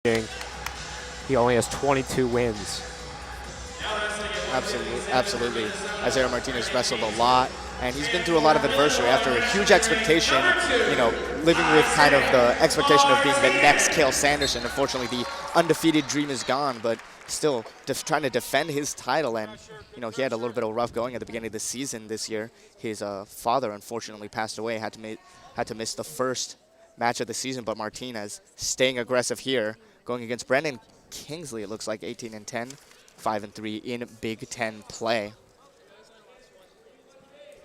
He only has 22 wins. Absolutely. Isaiah Martinez wrestled a lot, and he's been through a lot of adversity after a huge expectation, living with kind of the expectation of being the next Cael Sanderson. Unfortunately, the undefeated dream is gone, but still trying to defend his title. And, he had a little bit of rough going at the beginning of the season this year. His father, unfortunately, passed away, had to miss the first match of the season, but Martinez staying aggressive here, going against Brandon Kingsley. It looks like 18-10. 5-3 in Big Ten play.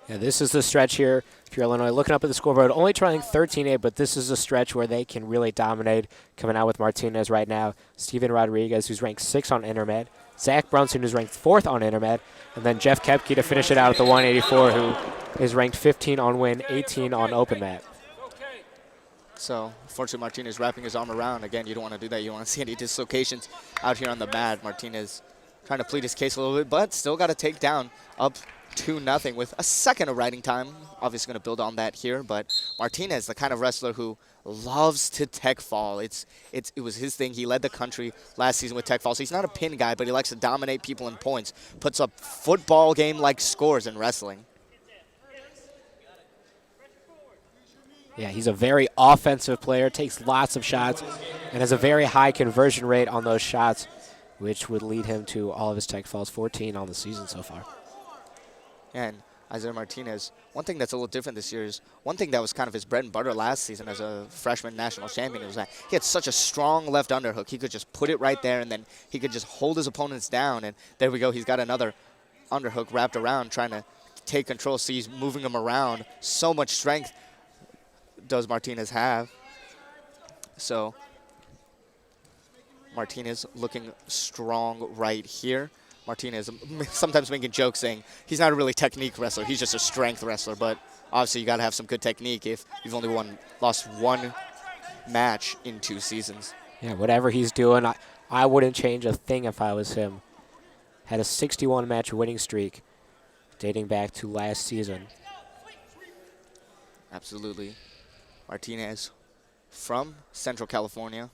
Yeah, this is the stretch here. If you're Illinois, looking up at the scoreboard, only trying 13-8, but this is a stretch where they can really dominate. Coming out with Martinez right now, Steven Rodriguez, who's ranked 6th on Intermed, Zach Brunson, who's ranked 4th on Intermed, and then Jeff Kepke to finish it out at the 184, who is ranked 15 on Win, 18 on Open Mat. So, unfortunately, Martinez wrapping his arm around. Again, you don't want to do that. You don't want to see any dislocations out here on the mat. Martinez trying to plead his case a little bit, but still got to take down up 2-0 with a second of riding time. Obviously going to build on that here, but Martinez, the kind of wrestler who loves to tech fall. It was his thing. He led the country last season with tech falls. He's not a pin guy, but he likes to dominate people in points. Puts up football game-like scores in wrestling. Yeah, he's a very offensive player, takes lots of shots, and has a very high conversion rate on those shots, which would lead him to all of his tech falls, 14 on the season so far. And Isaiah Martinez, one thing that's a little different this year is one thing that was kind of his bread and butter last season as a freshman national champion was that he had such a strong left underhook. He could just put it right there, and then he could just hold his opponents down. And there we go. He's got another underhook wrapped around, trying to take control. See, he's moving him around. So much strength does Martinez have. So Martinez looking strong right here. Martinez sometimes making jokes saying he's not a really technique wrestler. He's just a strength wrestler. But obviously you got to have some good technique if you've only lost one match in 2 seasons. Yeah, whatever he's doing, I wouldn't change a thing if I was him. Had a 61-match winning streak dating back to last season. Absolutely. Martinez from Central California.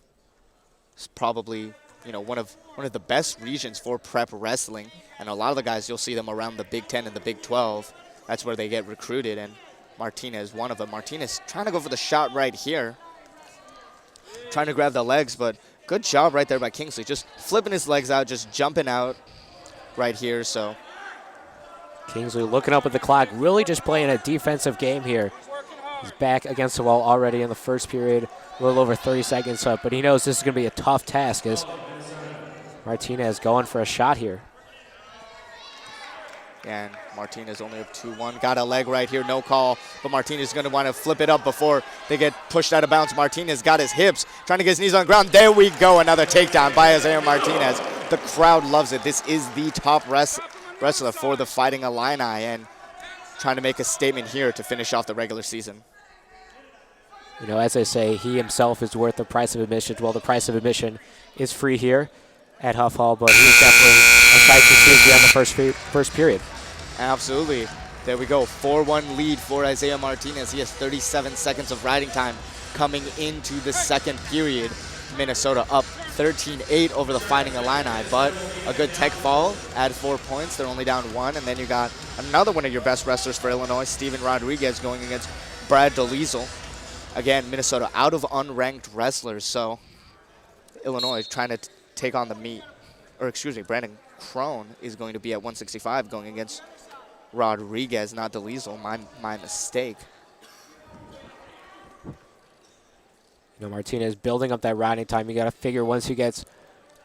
It's probably, one of the best regions for prep wrestling. And a lot of the guys, you'll see them around the Big Ten and the Big 12. That's where they get recruited, and Martinez, one of them. Martinez trying to go for the shot right here. Trying to grab the legs, but good job right there by Kingsley. Just flipping his legs out, just jumping out right here. So Kingsley looking up at the clock, really just playing a defensive game here. He's back against the wall already in the first period, a little over 30 seconds up, but he knows this is going to be a tough task as Martinez going for a shot here. And Martinez only up 2-1. Got a leg right here, no call, but Martinez is going to want to flip it up before they get pushed out of bounds. Martinez got his hips, trying to get his knees on the ground. There we go, another takedown by Isaiah Martinez. The crowd loves it. This is the top wrestler for the Fighting Illini, and trying to make a statement here to finish off the regular season. As I say, he himself is worth the price of admission. Well, the price of admission is free here at Huff Hall, but he's definitely a sight to see beyond the first period. Absolutely. There we go. 4-1 lead for Isaiah Martinez. He has 37 seconds of riding time coming into the second period. Minnesota up 13-8 over the Fighting Illini, but a good tech fall, add 4 points. They're only down 1, and then you got another one of your best wrestlers for Illinois, Steven Rodriguez, going against Brad DeLiesel. Again, Minnesota out of unranked wrestlers, so Illinois trying to take on the meat. Brandon Crone is going to be at 165 going against Rodriguez, not DeLiesel. My mistake. Martinez building up that riding time. You got to figure once he gets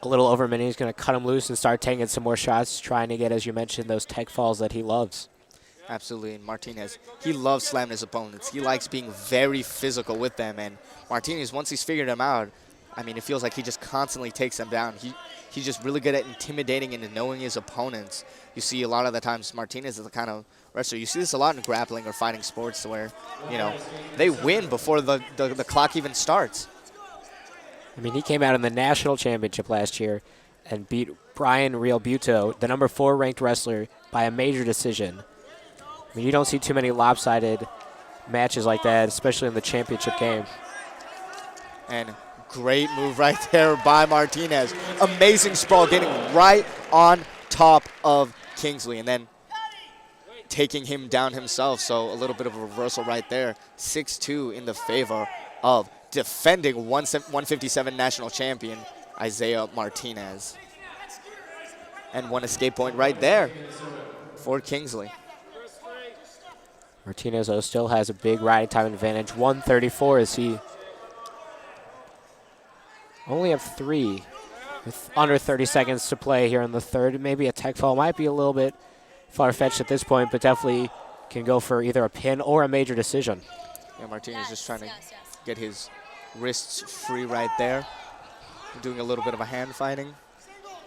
a little over a minute, he's going to cut him loose and start taking some more shots, trying to get, as you mentioned, those tech falls that he loves. Absolutely, and Martinez, he loves slamming his opponents. He likes being very physical with them, and Martinez, once he's figured them out, it feels like he just constantly takes them down. He's just really good at intimidating and knowing his opponents. You see a lot of the times Martinez is the kind of wrestler. You see this a lot in grappling or fighting sports where, they win before the clock even starts. He came out in the national championship last year and beat Brian Real Buto, the number 4 ranked wrestler, by a major decision. You don't see too many lopsided matches like that, especially in the championship game. And Great move right there by Martinez. Amazing sprawl, getting right on top of Kingsley, and then taking him down himself. So a little bit of a reversal right there. 6-2 in the favor of defending 157 national champion Isaiah Martinez. And one escape point right there for Kingsley. Martinez, though, still has a big riding time advantage. 134 as he only have 3 with under 30 seconds to play here in the third. Maybe a tech fall might be a little bit far-fetched at this point, but definitely can go for either a pin or a major decision. Yeah, Martinez just trying to get his wrists free right there. Doing a little bit of a hand fighting.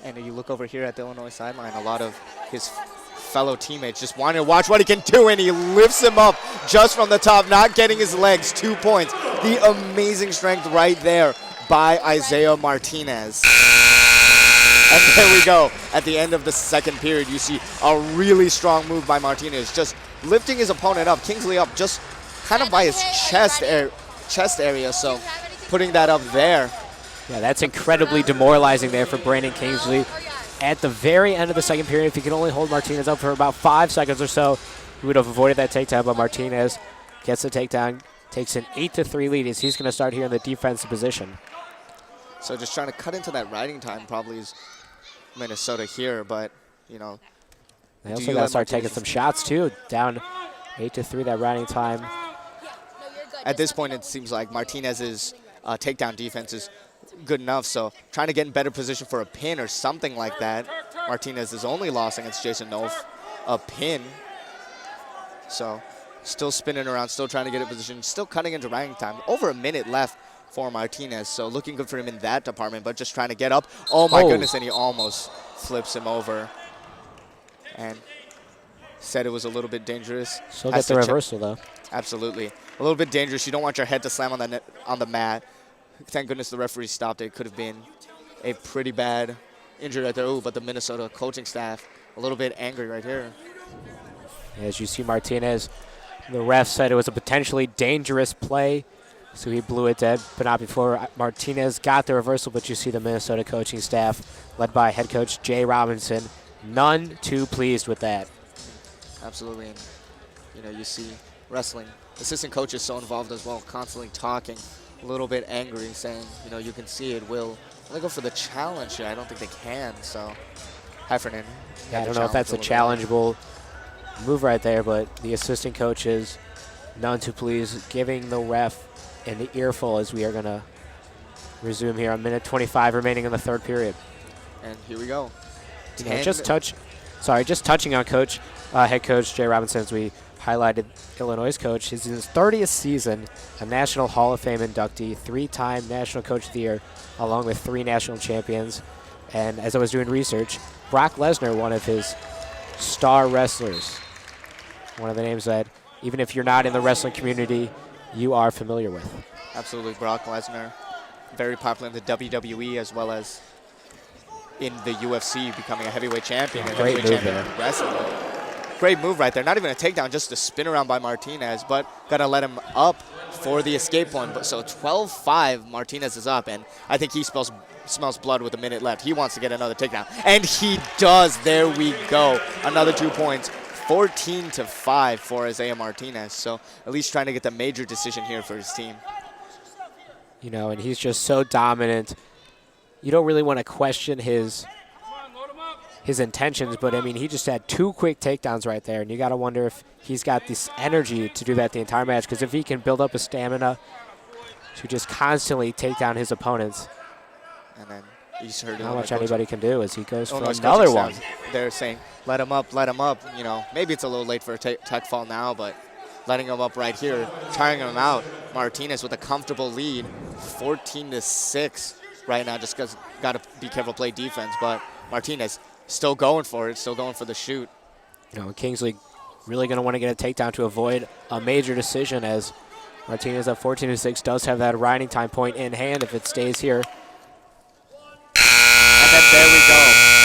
And you look over here at the Illinois sideline, a lot of his fellow teammates just wanting to watch what he can do, and he lifts him up just from the top, not getting his legs. 2 points. The amazing strength right there by Isaiah Martinez. And there we go. At the end of the second period, you see a really strong move by Martinez, just lifting his opponent up, Kingsley up, just kind of by his chest area, so putting that up there. Yeah, that's incredibly demoralizing there for Brandon Kingsley. At the very end of the second period, if he can only hold Martinez up for about 5 seconds or so, he would have avoided that takedown, but Martinez gets the takedown, takes an 8-3 lead as he's going to start here in the defensive position. So just trying to cut into that riding time probably is Minnesota here, but, you know. They also got to start taking some shots, too. Down 8-3, that riding time. At this point, it seems like Martinez's takedown defense is good enough, so trying to get in better position for a pin or something like that. Martinez is only lost against Jason Nolf, a pin. So still spinning around, still trying to get in position, still cutting into riding time. Over a minute left for Martinez, so looking good for him in that department, but just trying to get up. Oh my goodness, and he almost flips him over. And said it was a little bit dangerous. Still get the reversal, though. Absolutely. A little bit dangerous. You don't want your head to slam on the mat. Thank goodness the referee stopped it. It could have been a pretty bad injury right there. Ooh, but the Minnesota coaching staff a little bit angry right here. As you see Martinez, the ref said it was a potentially dangerous play, so he blew it dead, but not before Martinez got the reversal. But you see the Minnesota coaching staff, led by head coach Jay Robinson, none too pleased with that. Absolutely, and you know, you see wrestling assistant coaches so involved as well, constantly talking, a little bit angry, saying, you know, you can see it will. They go for the challenge here. I don't think they can. So, Heffernan. Yeah, I don't know if that's a challengeable move right there, but the assistant coaches, none too pleased, giving the ref an earful as we are going to resume here. A minute 25 remaining in the third period. And here we go. Yeah, just touching on head coach Jay Robinson, as we highlighted Illinois' coach. He's in his 30th season, a National Hall of Fame inductee, 3-time National Coach of the Year, along with 3 national champions. And as I was doing research, Brock Lesnar, one of his star wrestlers, one of the names that even if you're not in the wrestling community, you are familiar with. Absolutely, Brock Lesnar, very popular in the WWE as well as in the UFC, becoming a heavyweight champion. Yeah, great move there. Wrestling. Great move right there. Not even a takedown, just a spin around by Martinez, but got to let him up for the escape point. But so 12-5, Martinez is up, and I think he smells blood with a minute left. He wants to get another takedown, and he does. There we go. Another 2 points. 14-5 for Isaiah Martinez. So at least trying to get the major decision here for his team. You know, and he's just so dominant. You don't really want to question his intentions, but I mean, he just had 2 quick takedowns right there, and you got to wonder if he's got this energy to do that the entire match, because if he can build up a stamina to just constantly take down his opponents, and then he's heard how much anybody can do as he goes for Illinois another one. They're saying, let him up, let him up. You know, maybe it's a little late for a tech fall now, but letting him up right here, tiring him out. Martinez with a comfortable lead, 14-6 right now, just because got to be careful, play defense, but Martinez still going for it, still going for the shoot. You know, Kingsley really going to want to get a takedown to avoid a major decision, as Martinez at 14-6 does have that riding time point in hand if it stays here. And then there we go.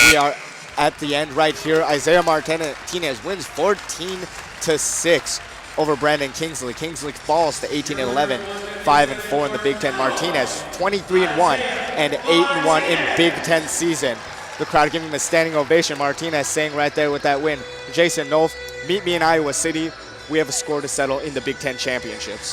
We are at the end right here. Isaiah Martinez wins 14-6 over Brandon Kingsley. Kingsley falls to 18-11 5-4 in the Big Ten. Martinez, 23-1 and 8-1 in Big Ten season. The crowd giving him a standing ovation. Martinez saying right there with that win, Jason Nolf, meet me in Iowa City. We have a score to settle in the Big Ten championships.